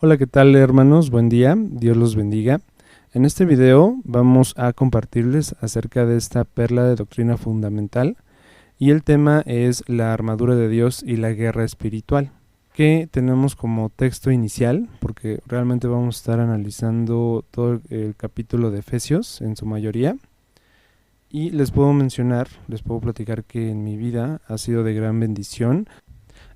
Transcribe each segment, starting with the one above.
Hola, ¿qué tal, hermanos? Buen día, Dios los bendiga. En este video vamos a compartirles acerca de esta perla de doctrina fundamental y el tema es la armadura de Dios y la guerra espiritual, que tenemos como texto inicial porque realmente vamos a estar analizando todo el capítulo de Efesios en su mayoría. Y les puedo platicar que en mi vida ha sido de gran bendición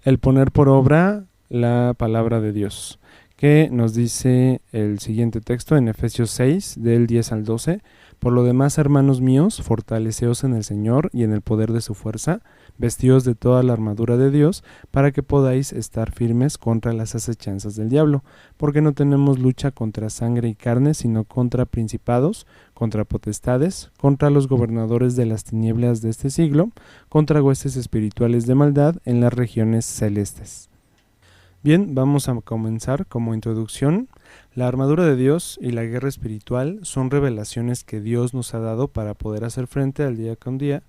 el poner por obra la palabra de Dios, que nos dice el siguiente texto en Efesios 6, del 10 al 12. Por lo demás, hermanos míos, fortaleceos en el Señor y en el poder de su fuerza, vestidos de toda la armadura de Dios, para que podáis estar firmes contra las acechanzas del diablo, porque no tenemos lucha contra sangre y carne, sino contra principados, contra potestades, contra los gobernadores de las tinieblas de este siglo, contra huestes espirituales de maldad en las regiones celestes. Bien, vamos a comenzar como introducción. La armadura de Dios y la guerra espiritual son revelaciones que Dios nos ha dado para poder hacer frente al día con día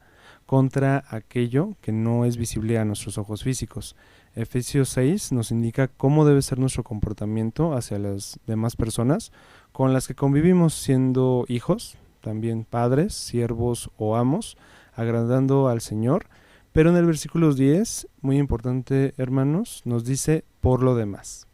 contra aquello que no es visible a nuestros ojos físicos. Efesios 6 nos indica cómo debe ser nuestro comportamiento hacia las demás personas con las que convivimos, siendo hijos, también padres, siervos o amos, agradando al Señor. Pero en el versículo 10, muy importante, hermanos, nos dice por lo demás.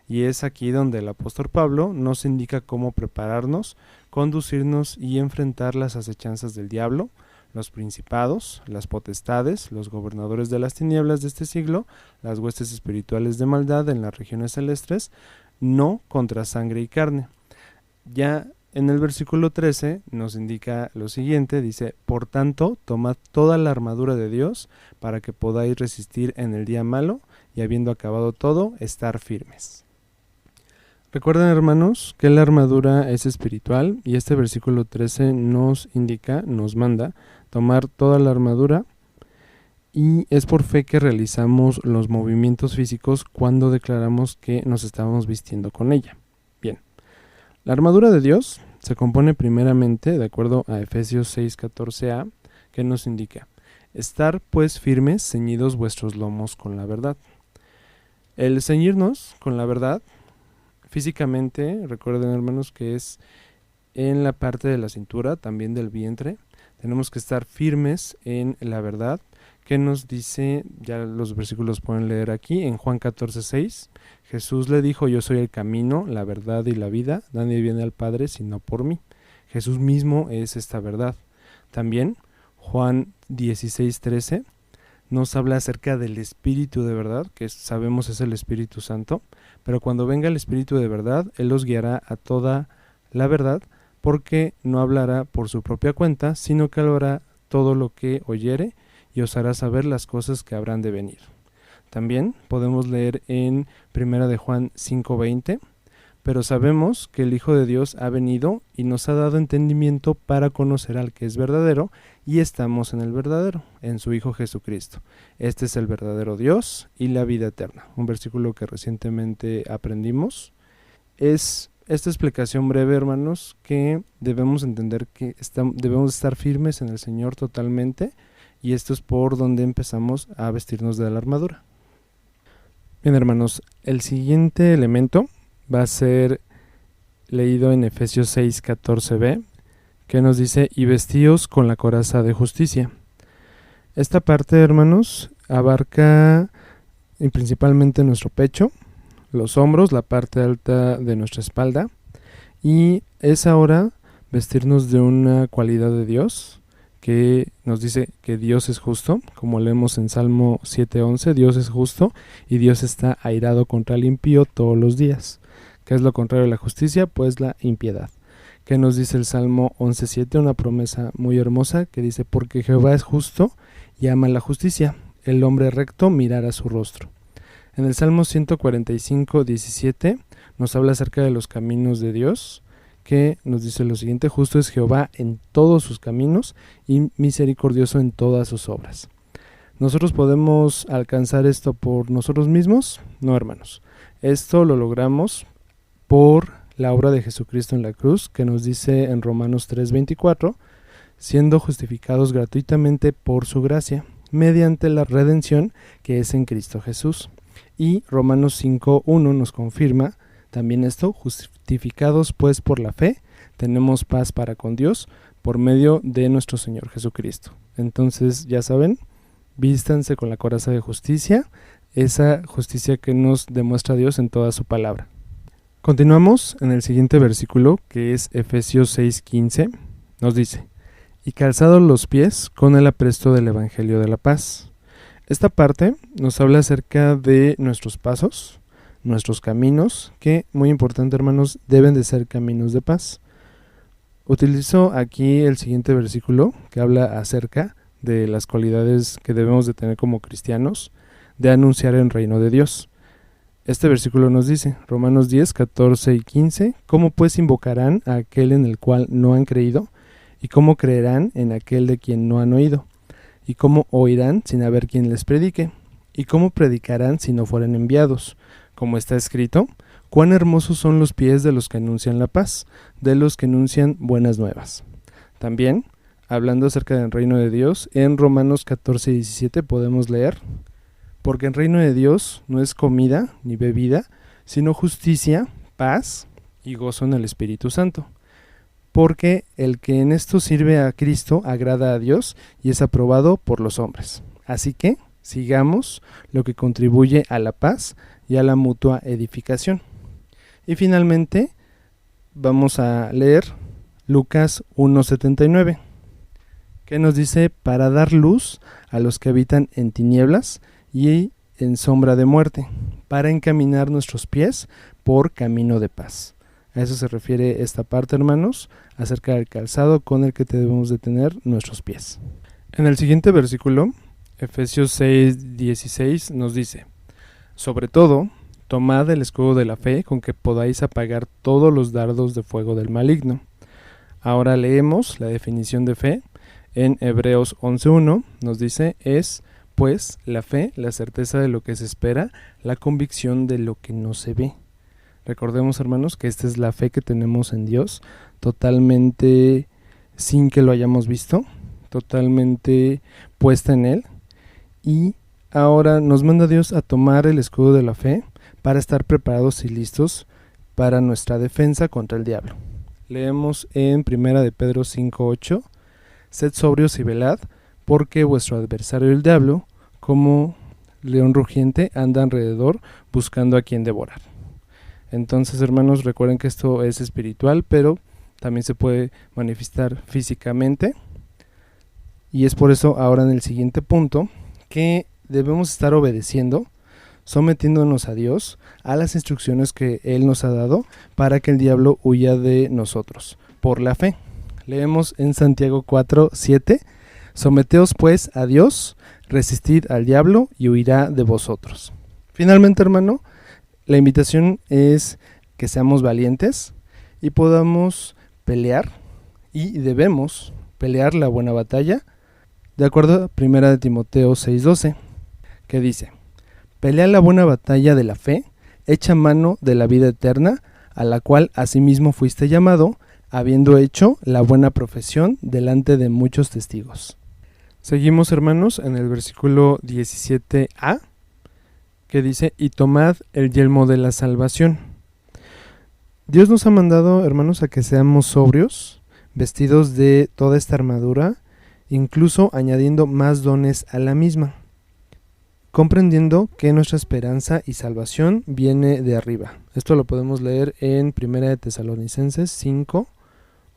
Y es aquí donde el apóstol Pablo nos indica cómo prepararnos, conducirnos y enfrentar las acechanzas del diablo, los principados, las potestades, los gobernadores de las tinieblas de este siglo, las huestes espirituales de maldad en las regiones celestes, no contra sangre y carne. Ya en el versículo 13 nos indica lo siguiente, dice: por tanto, tomad toda la armadura de Dios para que podáis resistir en el día malo y habiendo acabado todo, estar firmes. Recuerden, hermanos, que la armadura es espiritual y este versículo 13 nos manda tomar toda la armadura, y es por fe que realizamos los movimientos físicos cuando declaramos que nos estamos vistiendo con ella. Bien. La armadura de Dios se compone primeramente, de acuerdo a Efesios 6:14a, que nos indica: estar pues firmes, ceñidos vuestros lomos con la verdad. El ceñirnos con la verdad, físicamente, recuerden, hermanos, que es en la parte de la cintura, también del vientre. Tenemos que estar firmes en la verdad, que nos dice, ya los versículos pueden leer aquí, en Juan 14:6, Jesús le dijo: yo soy el camino, la verdad y la vida, nadie viene al Padre sino por mí. Jesús mismo es esta verdad. También Juan 16:13 nos habla acerca del Espíritu de verdad, que sabemos es el Espíritu Santo, pero cuando venga el Espíritu de verdad, Él os guiará a toda la verdad, porque no hablará por su propia cuenta, sino que hablará todo lo que oyere y os hará saber las cosas que habrán de venir. También podemos leer en 1 de Juan 5:20, pero sabemos que el Hijo de Dios ha venido y nos ha dado entendimiento para conocer al que es verdadero, y estamos en el verdadero, en su Hijo Jesucristo. Este es el verdadero Dios y la vida eterna. Un versículo que recientemente aprendimos. Es esta explicación breve, hermanos, que debemos entender que debemos estar firmes en el Señor totalmente, y esto es por donde empezamos a vestirnos de la armadura. Bien, hermanos, el siguiente elemento va a ser leído en Efesios 6:14b, que nos dice: y vestíos con la coraza de justicia. Esta parte, hermanos, abarca principalmente nuestro pecho, los hombros, la parte alta de nuestra espalda, y es ahora vestirnos de una cualidad de Dios, que nos dice que Dios es justo, como leemos en Salmo 7:11, Dios es justo y Dios está airado contra el impío todos los días. ¿Qué es lo contrario de la justicia? Pues la impiedad. ¿Qué nos dice el Salmo 11:7? Una promesa muy hermosa que dice: porque Jehová es justo y ama la justicia, el hombre recto mirará su rostro. En el Salmo 145:17 nos habla acerca de los caminos de Dios, que nos dice lo siguiente: justo es Jehová en todos sus caminos y misericordioso en todas sus obras. ¿Nosotros podemos alcanzar esto por nosotros mismos? No, hermanos. Esto lo logramos por la obra de Jesucristo en la cruz, que nos dice en Romanos 3:24, siendo justificados gratuitamente por su gracia, mediante la redención que es en Cristo Jesús. Y Romanos 5:1 nos confirma También esto, justificados pues por la fe, tenemos paz para con Dios por medio de nuestro Señor Jesucristo. Entonces, ya saben, vístanse con la coraza de justicia, esa justicia que nos demuestra Dios en toda su palabra. Continuamos en el siguiente versículo, que es Efesios 6:15, nos dice: y calzados los pies con el apresto del Evangelio de la paz. Esta parte nos habla acerca de nuestros pasos, nuestros caminos, que, muy importante hermanos, deben de ser caminos de paz. Utilizo aquí el siguiente versículo que habla acerca de las cualidades que debemos de tener como cristianos, de anunciar el reino de Dios. Este versículo nos dice, Romanos 10, 14 y 15, ¿cómo pues invocarán a aquel en el cual no han creído? ¿Y cómo creerán en aquel de quien no han oído? ¿Y cómo oirán sin haber quien les predique? ¿Y cómo predicarán si no fueren enviados? Como está escrito, cuán hermosos son los pies de los que anuncian la paz, de los que anuncian buenas nuevas. También, hablando acerca del reino de Dios, en Romanos 14 y 17 podemos leer: porque el reino de Dios no es comida ni bebida, sino justicia, paz y gozo en el Espíritu Santo. Porque el que en esto sirve a Cristo agrada a Dios y es aprobado por los hombres. Así que sigamos lo que contribuye a la paz y a la mutua edificación. Y finalmente vamos a leer Lucas 1:79, que nos dice: para dar luz a los que habitan en tinieblas y en sombra de muerte, para encaminar nuestros pies por camino de paz. A eso se refiere esta parte, hermanos, acerca del calzado con el que debemos de tener nuestros pies. En el siguiente versículo, Efesios 6:16 nos dice: sobre todo, tomad el escudo de la fe con que podáis apagar todos los dardos de fuego del maligno. Ahora leemos la definición de fe. En Hebreos 11:1 nos dice: es pues la fe, la certeza de lo que se espera, la convicción de lo que no se ve. Recordemos, hermanos, que esta es la fe que tenemos en Dios, totalmente sin que lo hayamos visto, totalmente puesta en Él. Y ahora nos manda Dios a tomar el escudo de la fe para estar preparados y listos para nuestra defensa contra el diablo. Leemos en 1 de Pedro 5:8: sed sobrios y velad, porque vuestro adversario el diablo, como león rugiente, anda alrededor buscando a quien devorar. Entonces, hermanos, recuerden que esto es espiritual, pero también se puede manifestar físicamente. Y es por eso ahora en el siguiente punto que debemos estar obedeciendo, sometiéndonos a Dios, a las instrucciones que Él nos ha dado para que el diablo huya de nosotros, por la fe. Leemos en Santiago 4:7: someteos pues a Dios, resistid al diablo y huirá de vosotros. Finalmente, hermano, la invitación es que seamos valientes y podamos pelear, y debemos pelear la buena batalla, de acuerdo a 1 de Timoteo 6:12, que dice: pelea la buena batalla de la fe, echa mano de la vida eterna, a la cual asimismo fuiste llamado, habiendo hecho la buena profesión delante de muchos testigos. Seguimos, hermanos, en el versículo 17a, que dice: y tomad el yelmo de la salvación. Dios nos ha mandado, hermanos, a que seamos sobrios, vestidos de toda esta armadura, incluso añadiendo más dones a la misma, comprendiendo que nuestra esperanza y salvación viene de arriba. Esto lo podemos leer en 1 de Tesalonicenses 5,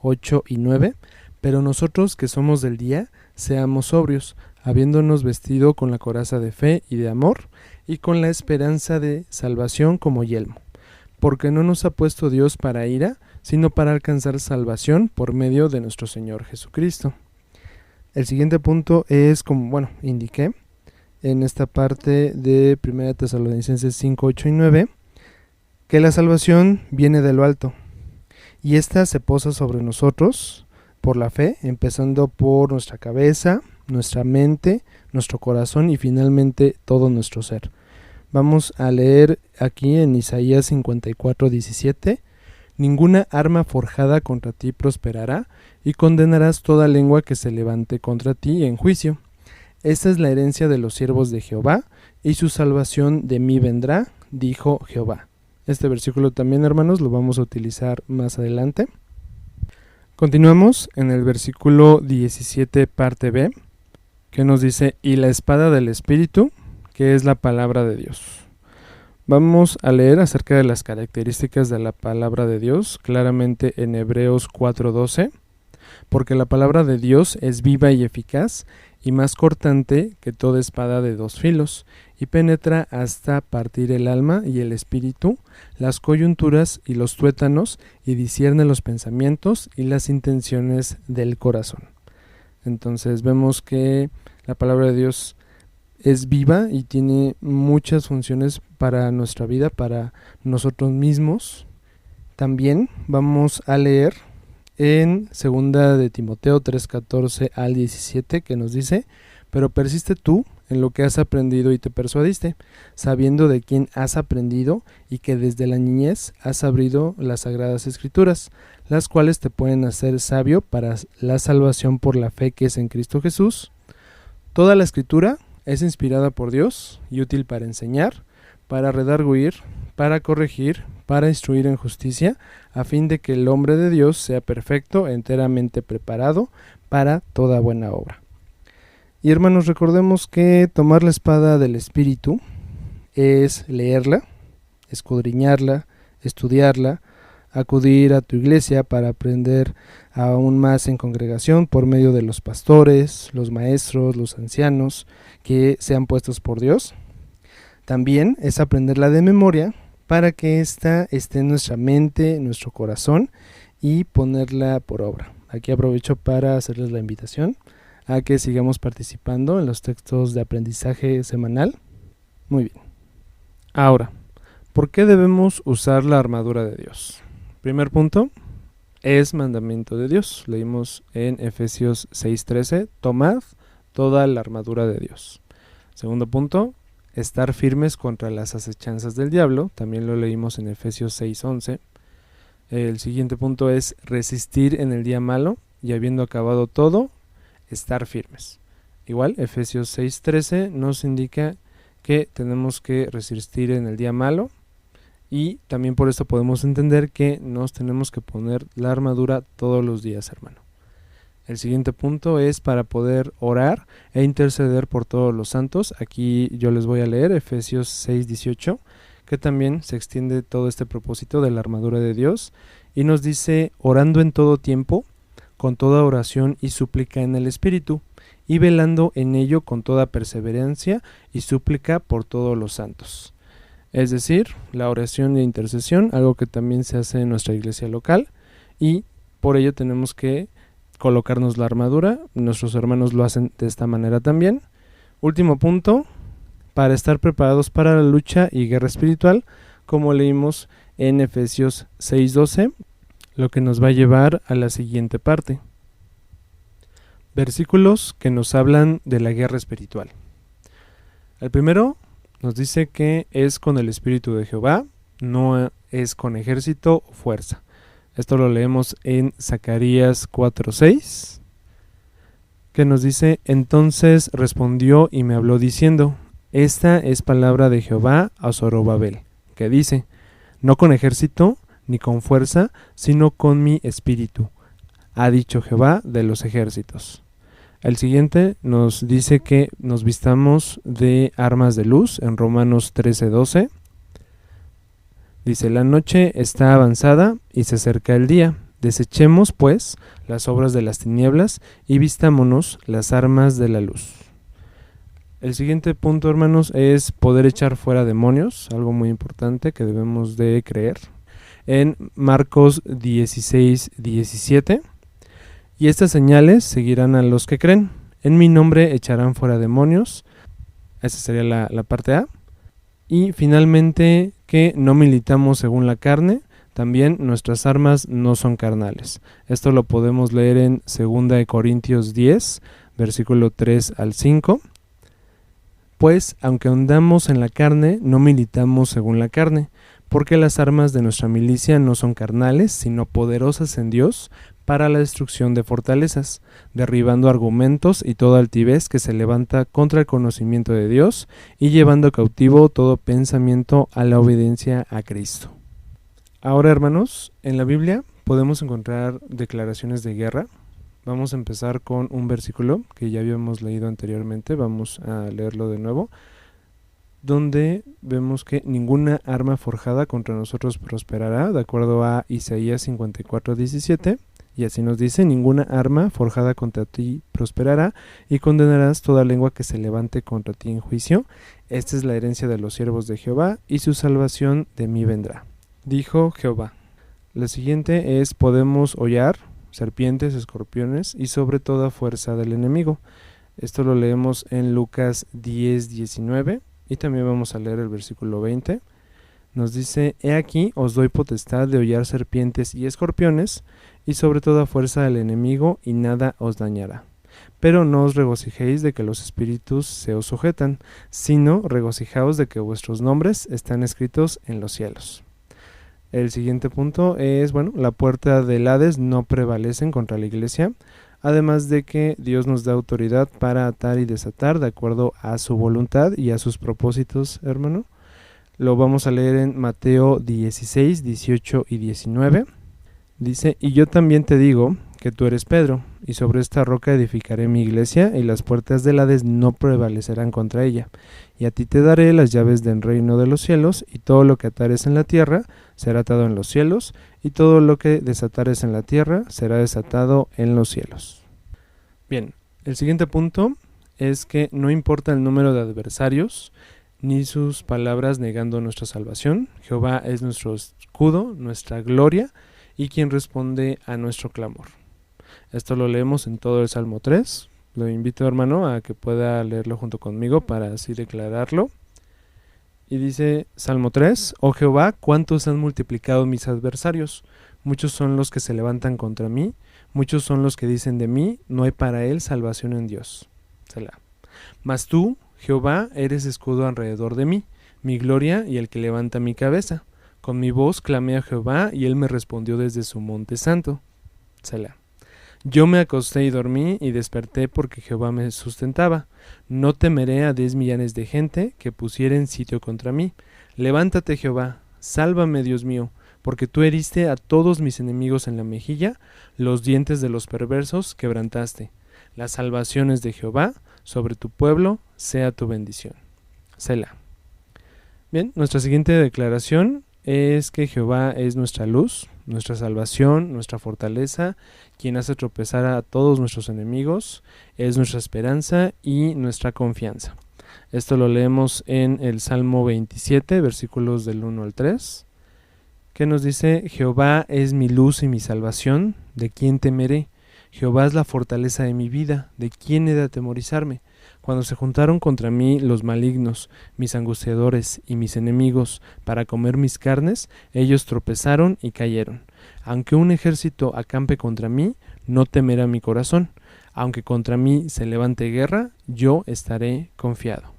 8 y 9. Pero nosotros que somos del día, seamos sobrios, habiéndonos vestido con la coraza de fe y de amor, y con la esperanza de salvación como yelmo. Porque no nos ha puesto Dios para ira, sino para alcanzar salvación por medio de nuestro Señor Jesucristo. El siguiente punto es, como indiqué en esta parte de 1 Tesalonicenses 5, 8 y 9, que la salvación viene de lo alto, y esta se posa sobre nosotros por la fe, empezando por nuestra cabeza, nuestra mente, nuestro corazón y finalmente todo nuestro ser. Vamos a leer aquí en Isaías 54:17: ninguna arma forjada contra ti prosperará, y condenarás toda lengua que se levante contra ti en juicio. Esta es la herencia de los siervos de Jehová, y su salvación de mí vendrá, dijo Jehová. Este versículo también, hermanos, lo vamos a utilizar más adelante. Continuamos en el versículo 17, parte B, que nos dice, y la espada del Espíritu, que es la palabra de Dios. Vamos a leer acerca de las características de la palabra de Dios, claramente en Hebreos 4:12, porque la palabra de Dios es viva y eficaz, y más cortante que toda espada de dos filos, y penetra hasta partir el alma y el espíritu, las coyunturas y los tuétanos, y discierne los pensamientos y las intenciones del corazón. Entonces vemos que la palabra de Dios es viva y tiene muchas funciones para nuestra vida, para nosotros mismos. También vamos a leer en 2 de Timoteo 3:14 al 17, que nos dice, pero persiste tú en lo que has aprendido y te persuadiste, sabiendo de quién has aprendido y que desde la niñez has abrido las sagradas escrituras, las cuales te pueden hacer sabio para la salvación por la fe que es en Cristo Jesús. Toda la escritura es inspirada por Dios y útil para enseñar, para redarguir, para corregir, para instruir en justicia, a fin de que el hombre de Dios sea perfecto, enteramente preparado para toda buena obra. Y hermanos, recordemos que tomar la espada del Espíritu es leerla, escudriñarla, estudiarla, acudir a tu iglesia para aprender aún más en congregación por medio de los pastores, los maestros, los ancianos que sean puestos por Dios. También es aprenderla de memoria para que ésta esté en nuestra mente, en nuestro corazón y ponerla por obra. Aquí aprovecho para hacerles la invitación a que sigamos participando en los textos de aprendizaje semanal. Muy bien. Ahora, ¿por qué debemos usar la armadura de Dios? Primer punto, es mandamiento de Dios. Leímos en Efesios 6:13, tomad toda la armadura de Dios. Segundo punto, estar firmes contra las acechanzas del diablo. También lo leímos en Efesios 6:11. El siguiente punto es resistir en el día malo y habiendo acabado todo, estar firmes. Igual, Efesios 6:13 nos indica que tenemos que resistir en el día malo y también por esto podemos entender que nos tenemos que poner la armadura todos los días, hermano. El siguiente punto es para poder orar e interceder por todos los santos. Aquí yo les voy a leer Efesios 6:18, que también se extiende todo este propósito de la armadura de Dios y nos dice, orando en todo tiempo, con toda oración y súplica en el Espíritu, y velando en ello con toda perseverancia y súplica por todos los santos. Es decir, la oración e intercesión, algo que también se hace en nuestra iglesia local, y por ello tenemos que colocarnos la armadura. Nuestros hermanos lo hacen de esta manera también. Último punto, para estar preparados para la lucha y guerra espiritual, como leímos en Efesios 6:12, lo que nos va a llevar a la siguiente parte. Versículos que nos hablan de la guerra espiritual. El primero nos dice que es con el Espíritu de Jehová, no es con ejército o fuerza. Esto lo leemos en Zacarías 4:6, que nos dice, entonces respondió y me habló diciendo, esta es palabra de Jehová a Zorobabel, que dice, no con ejército ni con fuerza, sino con mi espíritu, ha dicho Jehová de los ejércitos. El siguiente nos dice que nos vistamos de armas de luz en Romanos 13:12. Dice, la noche está avanzada y se acerca el día. Desechemos, pues, las obras de las tinieblas y vistámonos las armas de la luz. El siguiente punto, hermanos, es poder echar fuera demonios, algo muy importante que debemos de creer. En Marcos 16:17. Y estas señales seguirán a los que creen. En mi nombre echarán fuera demonios. Esa sería la parte A. Y finalmente que no militamos según la carne. También nuestras armas no son carnales. Esto lo podemos leer en 2 Corintios 10, versículo 3 al 5. Pues, aunque andamos en la carne, no militamos según la carne, porque las armas de nuestra milicia no son carnales, sino poderosas en Dios para la destrucción de fortalezas, derribando argumentos y toda altivez que se levanta contra el conocimiento de Dios y llevando cautivo todo pensamiento a la obediencia a Cristo. Ahora, hermanos, en la Biblia podemos encontrar declaraciones de guerra. Vamos a empezar con un versículo que ya habíamos leído anteriormente, vamos a leerlo de nuevo, donde vemos que ninguna arma forjada contra nosotros prosperará, de acuerdo a Isaías 54:17, y así nos dice: ninguna arma forjada contra ti prosperará, y condenarás toda lengua que se levante contra ti en juicio. Esta es la herencia de los siervos de Jehová, y su salvación de mí vendrá. Dijo Jehová. La siguiente es: podemos hollar serpientes, escorpiones y sobre toda fuerza del enemigo. Esto lo leemos en Lucas 10:19 y también vamos a leer el versículo 20. Nos dice: he aquí os doy potestad de hollar serpientes y escorpiones y sobre toda fuerza del enemigo, y nada os dañará. Pero no os regocijéis de que los espíritus se os sujetan, sino regocijaos de que vuestros nombres están escritos en los cielos. El siguiente punto es, la puerta del Hades no prevalecen contra la iglesia, además de que Dios nos da autoridad para atar y desatar de acuerdo a su voluntad y a sus propósitos, hermano. Lo vamos a leer en Mateo 16, 18 y 19. Dice: y yo también te digo que tú eres Pedro, y sobre esta roca edificaré mi iglesia, y las puertas del Hades no prevalecerán contra ella. Y a ti te daré las llaves del reino de los cielos, y todo lo que atares en la tierra será atado en los cielos, y todo lo que desatares en la tierra será desatado en los cielos. Bien, el siguiente punto es que no importa el número de adversarios, ni sus palabras negando nuestra salvación. Jehová es nuestro escudo, nuestra gloria, y quien responde a nuestro clamor. Esto lo leemos en todo el Salmo 3. Lo invito, hermano, a que pueda leerlo junto conmigo para así declararlo. Y dice Salmo 3: oh Jehová, cuántos han multiplicado mis adversarios. Muchos son los que se levantan contra mí. Muchos son los que dicen de mí: no hay para él salvación en Dios. Selah. Mas tú, Jehová, eres escudo alrededor de mí, mi gloria y el que levanta mi cabeza. Con mi voz clamé a Jehová, y él me respondió desde su monte santo. Selah. Yo me acosté y dormí, y desperté porque Jehová me sustentaba. No temeré a 10 millares de gente que pusieren sitio contra mí. Levántate, Jehová, sálvame, Dios mío, porque tú heriste a todos mis enemigos en la mejilla, los dientes de los perversos quebrantaste. Las salvaciones de Jehová sobre tu pueblo sea tu bendición. Selah. Bien, nuestra siguiente declaración es que Jehová es nuestra luz, nuestra salvación, nuestra fortaleza, quien hace tropezar a todos nuestros enemigos, es nuestra esperanza y nuestra confianza. Esto lo leemos en el Salmo 27, versículos del 1 al 3, que nos dice: Jehová es mi luz y mi salvación, ¿de quién temeré? Jehová es la fortaleza de mi vida, ¿de quién he de atemorizarme? Cuando se juntaron contra mí los malignos, mis angustiadores y mis enemigos, para comer mis carnes, ellos tropezaron y cayeron. Aunque un ejército acampe contra mí, no temerá mi corazón. Aunque contra mí se levante guerra, yo estaré confiado.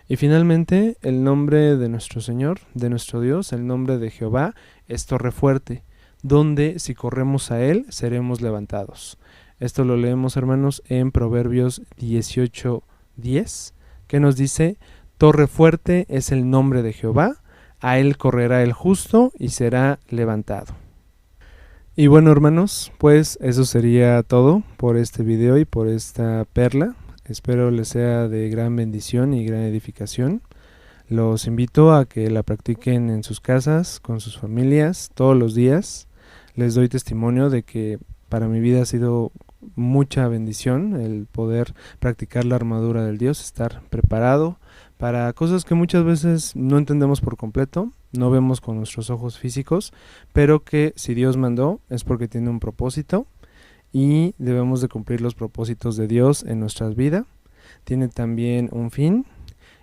Y finalmente, el nombre de nuestro Señor, de nuestro Dios, el nombre de Jehová, es torre fuerte, donde si corremos a él, seremos levantados. Esto lo leemos, hermanos, en Proverbios 18:10, que nos dice: torre fuerte es el nombre de Jehová, a él correrá el justo y será levantado. Y bueno, hermanos, pues eso sería todo por este video y por esta perla. Espero les sea de gran bendición y gran edificación. Los invito a que la practiquen en sus casas, con sus familias, todos los días. Les doy testimonio de que para mi vida ha sido mucha bendición el poder practicar la armadura del Dios, estar preparado para cosas que muchas veces no entendemos por completo, no vemos con nuestros ojos físicos, pero que si Dios mandó es porque tiene un propósito y debemos de cumplir los propósitos de Dios en nuestras vidas. Tiene también un fin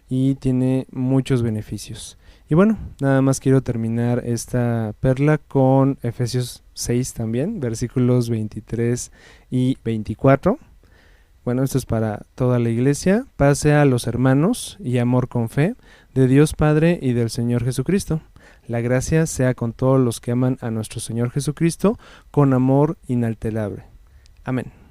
y tiene muchos beneficios. Y bueno, nada más quiero terminar esta perla con Efesios 6 también, versículos 23 y 24. Bueno, esto es para toda la iglesia. Pase a los hermanos y amor con fe de Dios Padre y del Señor Jesucristo. La gracia sea con todos los que aman a nuestro Señor Jesucristo con amor inalterable. Amén.